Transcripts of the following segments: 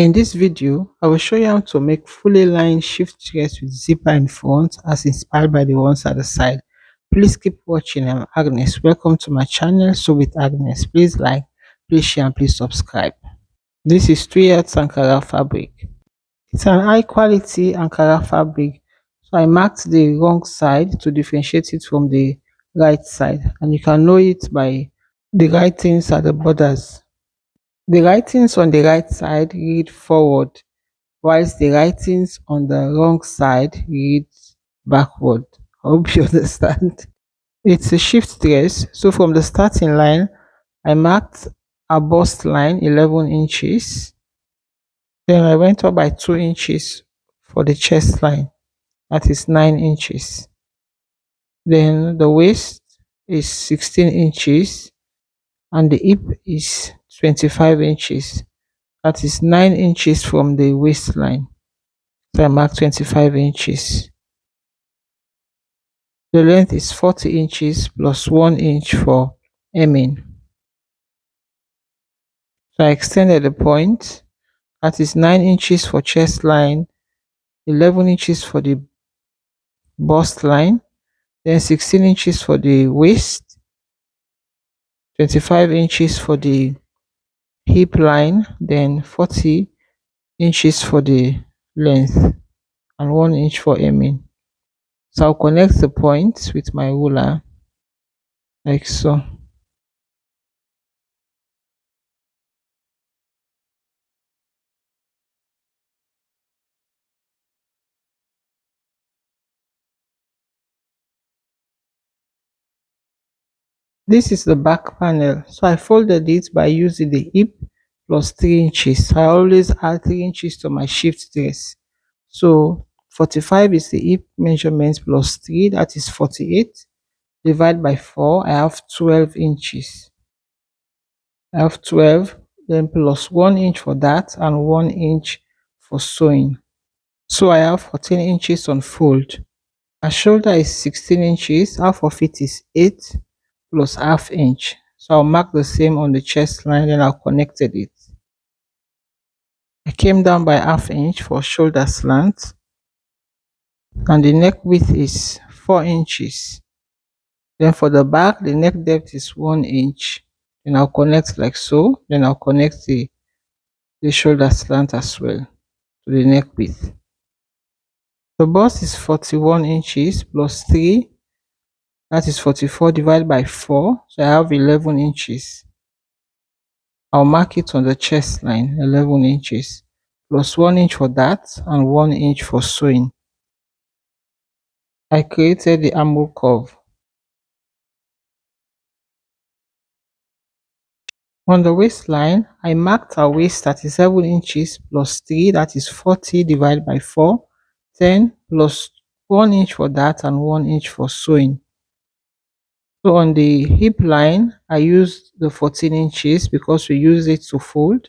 In this video, I will show you how to make fully lined shift dress with zipper in front as inspired by the ones at the side. Please keep watching. I'm Agnes. Welcome to my channel. So with Agnes, please like, please share, and please subscribe. This is 3 yards Ankara fabric. It's an high quality Ankara fabric. So I marked the wrong side to differentiate it from the right side, and you can know it by the writings at the borders. The writings on the right side read forward, whilst the writings on the wrong side read backward. I hope you understand. It's a shift dress. So from the starting line, I marked a bust line 11 inches. Then I went up by 2 inches for the chest line. That is 9 inches. Then the waist is 16 inches and the hip is 25 inches. That is 9 inches from the waistline. So I marked 25 inches. The length is 40 inches plus 1 inch for hemming. So I extended the point. That is 9 inches for chest line, 11 inches for the bust line, then 16 inches for the waist, 25 inches for the hip line, then 40 inches for the length, and 1 inch for hemming. So I'll connect the points with my ruler like so. This is the back panel. So I folded it by using the hip plus 3 inches. I always add 3 inches to my shift dress. So 45 is the hip measurement plus 3, that is 48. Divide by 4, I have 12 inches. I have 12, then plus 1 inch for that and 1 inch for sewing. So I have 14 inches on fold. My shoulder is 16 inches, half of it is 8 plus half inch. So I'll mark the same on the chest line, then I'll connected it. I came down by half inch for shoulder slant, and the neck width is 4 inches. Then for the back, the neck depth is 1 inch. Then I'll connect like so. Then I'll connect the shoulder slant as well to the neck width. The bust is 41 inches plus 3, that is 44 divided by 4. So I have 11 inches. I'll mark it on the chest line, 11 inches, plus 1 inch for that and 1 inch for sewing. I created the armhole curve. On the waistline, I marked our waist 37 inches plus 3, that is 40 divided by 4, 10 plus 1 inch for that and 1 inch for sewing. So on the hip line, I used the 14 inches because we use it to fold.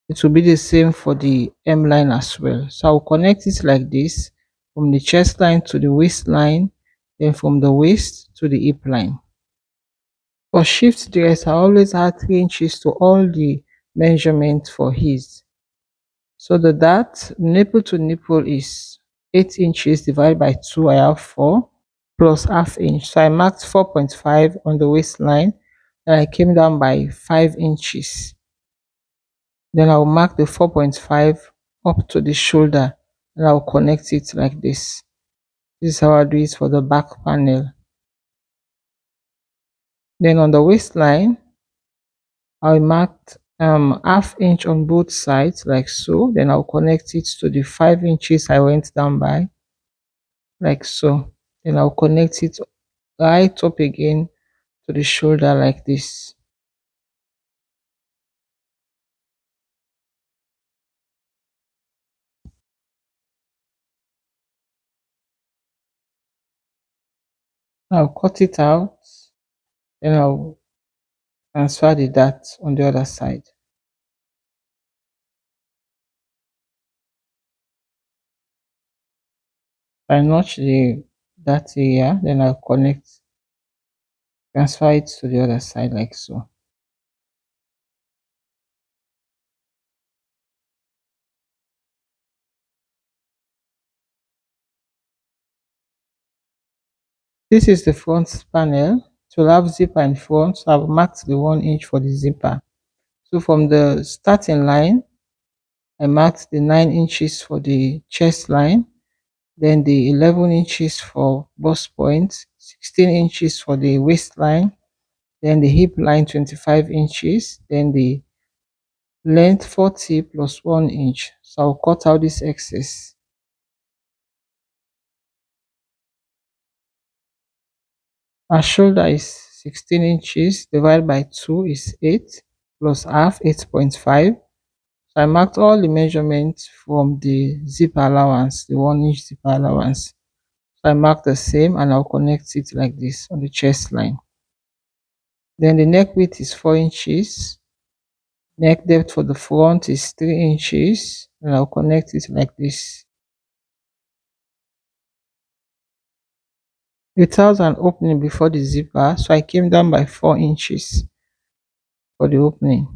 It will be the same for the hem line as well. So I'll connect it like this, from the chest line to the waistline, then from the waist to the hip line. For shift dress, I always add 3 inches to all the measurements for his. So the dart nipple to nipple is 8 inches divided by 2, I have 4 plus half inch. So I marked 4.5 on the waistline, and I came down by 5 inches. Then I'll mark the 4.5 up to the shoulder, and I'll connect it like this. This is how I do it for the back panel. Then on the waistline, I marked half inch on both sides like so. Then I'll connect it to the 5 inches I went down by like so. Then I'll connect it right up again to the shoulder like this. I'll cut it out, then I'll transfer the dart on the other side. I notch the that area, then I'll connect, transfer it to the other side like so. This is the front panel. To have zipper in front, so I've marked the 1 inch for the zipper. So from the starting line, I marked the 9 inches for the chest line, then the 11 inches for bust point, 16 inches for the waistline, then the hip line 25 inches, then the length 40 plus 1 inch. So I'll cut out this excess. Our shoulder is 16 inches divided by 2 is 8 plus half 8.5. So I marked all the measurements from the zipper allowance, the 1 inch zipper allowance. So I mark the same and I'll connect it like this on the chest line. Then the neck width is 4 inches. Neck depth for the front is 3 inches and I'll connect it like this. Without an opening before the zipper, so I came down by 4 inches for the opening.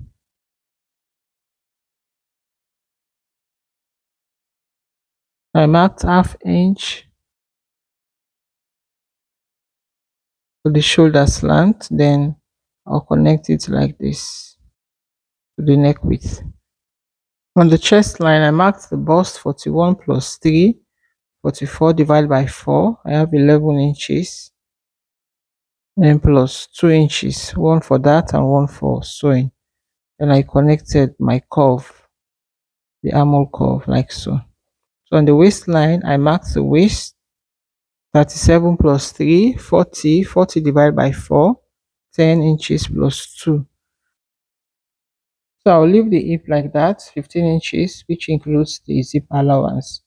I marked half inch for the shoulder slant, then I'll connect it like this to the neck width. On the chest line, I marked the bust 41 plus 3, 44 divided by 4. I have 11 inches. Then plus 2 inches, one for that and one for sewing. Then I connected my curve, the armhole curve, like so. So on the waistline, I marked the waist 37 plus 3, 40, 40 divided by 4, 10 inches plus 2. So I'll leave the hip like that, 15 inches, which includes the zip allowance.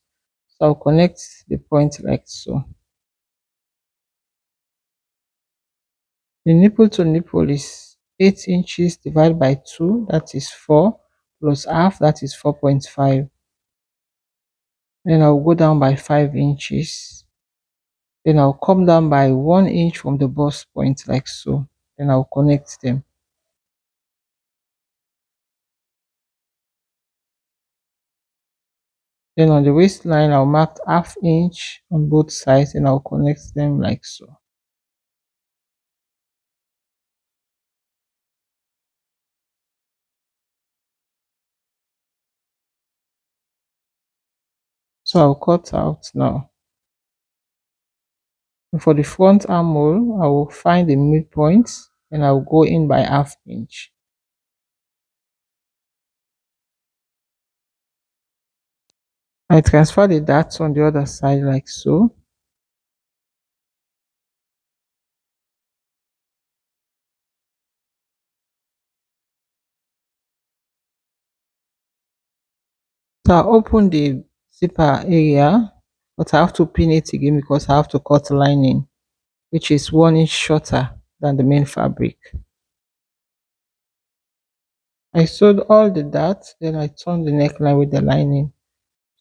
So I'll connect the point like so. The nipple to nipple is 8 inches divided by 2, that is 4, plus half, that is 4.5. Then I'll go down by 5 inches. Then I'll come down by 1 inch from the bust point like so. Then I'll connect them. Then on the waistline, I'll mark half inch on both sides and I'll connect them like so. So I'll cut out now. And for the front armhole, I will find the midpoint and I'll go in by half inch. I transfer the darts on the other side like so. So I open the zipper area, but I have to pin it again because I have to cut lining, which is 1 inch shorter than the main fabric. I sewed all the darts, then I turned the neckline with the lining.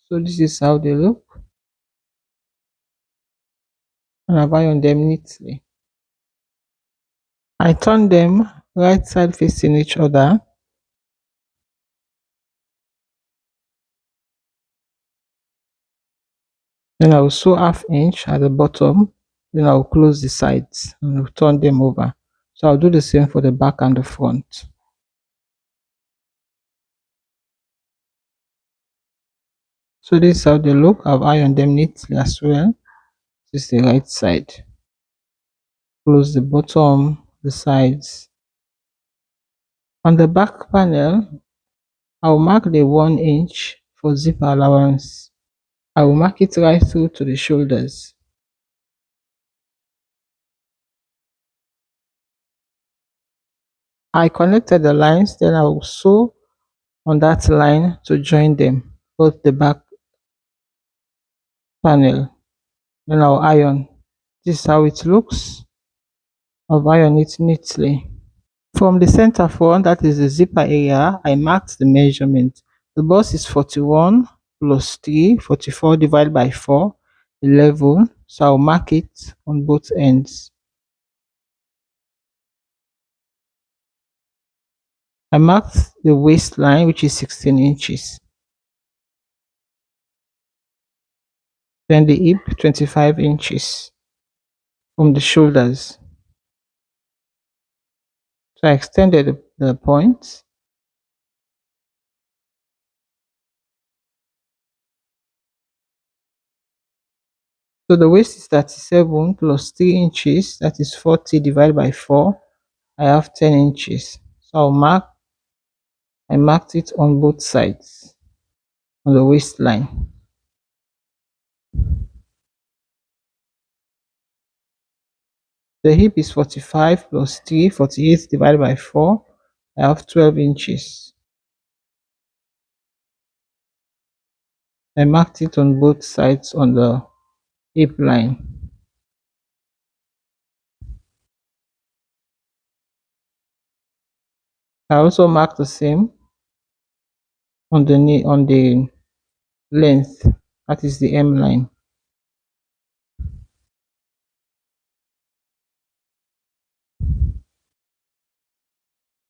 So this is how they look. And I've ironed them neatly. I turn them right side facing each other. Then I will sew half inch at the bottom. Then I will close the sides and turn them over. So I'll do the same for the back and the front. So this is how they look. I've ironed them neatly as well. This is the right side. Close the bottom, the sides. On the back panel, I'll mark the 1 inch for zipper allowance. I will mark it right through to the shoulders. I connected the lines, then I will sew on that line to join them, both the back panel. Then I'll iron. This is how it looks. I'll iron it neatly. From the center front, that is the zipper area, I marked the measurement. The bust is 41 plus 3, 44 divided by 4, 11. So I'll mark it on both ends. I marked the waistline, which is 16 inches. Then the hip, 25 inches. from the shoulders. So I extended the point. So the waist is 37 plus 3 inches, that is 40 divided by 4. I have 10 inches. So I marked it on both sides on the waistline. The hip is 45 plus 3, 48 divided by 4. I have 12 inches. I marked it on both sides on the hip line. I also marked the same on the knee, on the length, that is the M line.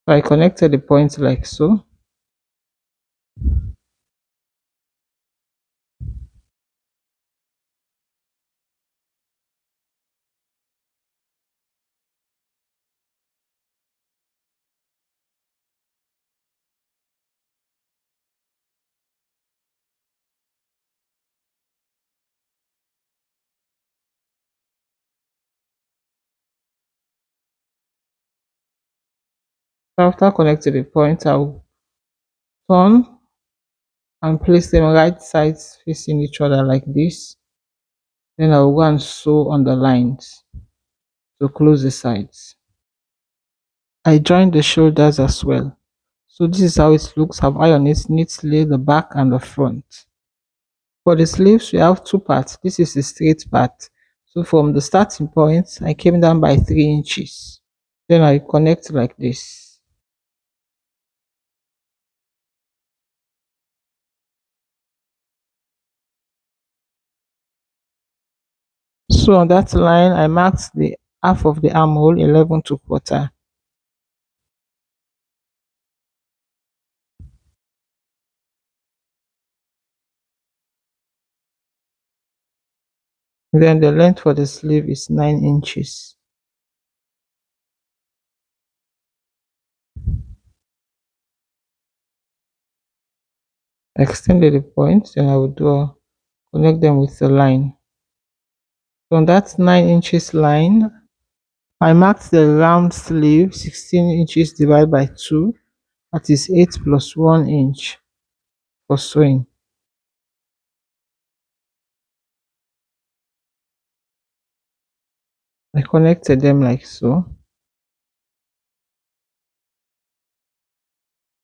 So I connected the points like so. After connecting the points, I'll turn and place them right sides facing each other like this. Then I'll go and sew on the lines to close the sides. I joined the shoulders as well. So this is how it looks. I've ironed it neatly, the back and the front. For the sleeves, we have two parts. This is the straight part. So from the starting point, I came down by 3 inches. Then I connect like this. So on that line, I marked the half of the armhole 11 to quarter. Then the length for the sleeve is 9 inches. Extended the points, then I will connect them with the line. So on that 9 inches line, I marked the round sleeve 16 inches divided by 2, that is 8 plus 1 inch for sewing. I connected them like so.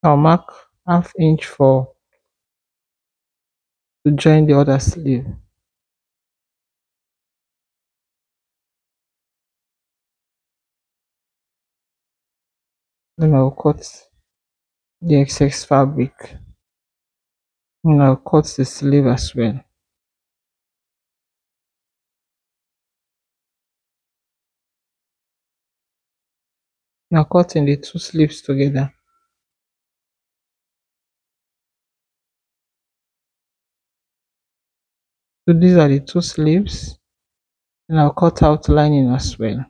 I'll mark half inch for to join the other sleeve. Then I'll cut the excess fabric. And I'll cut the sleeve as well. Now cutting the two sleeves together. So these are the two sleeves. And I'll cut out lining as well.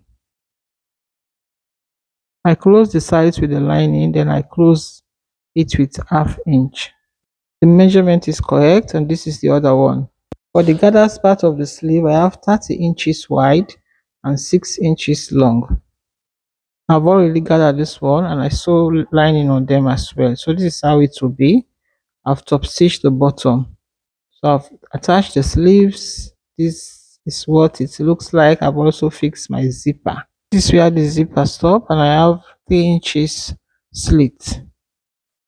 I close the sides with the lining, then I close it with half inch. The measurement is correct, and this is the other one. For the gathers part of the sleeve, I have 30 inches wide and 6 inches long. I've already gathered this one and I sew lining on them as well. So this is how it will be. I've top stitched the bottom. So I've attached the sleeves. This is what it looks like. I've also fixed my zipper. This is where the zipper stop, and I have 3 inches slit.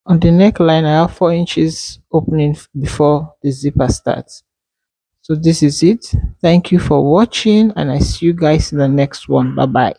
On the neckline, I have 4 inches opening before the zipper starts. So this is it. Thank you for watching, and I see you guys in the next one. Bye bye.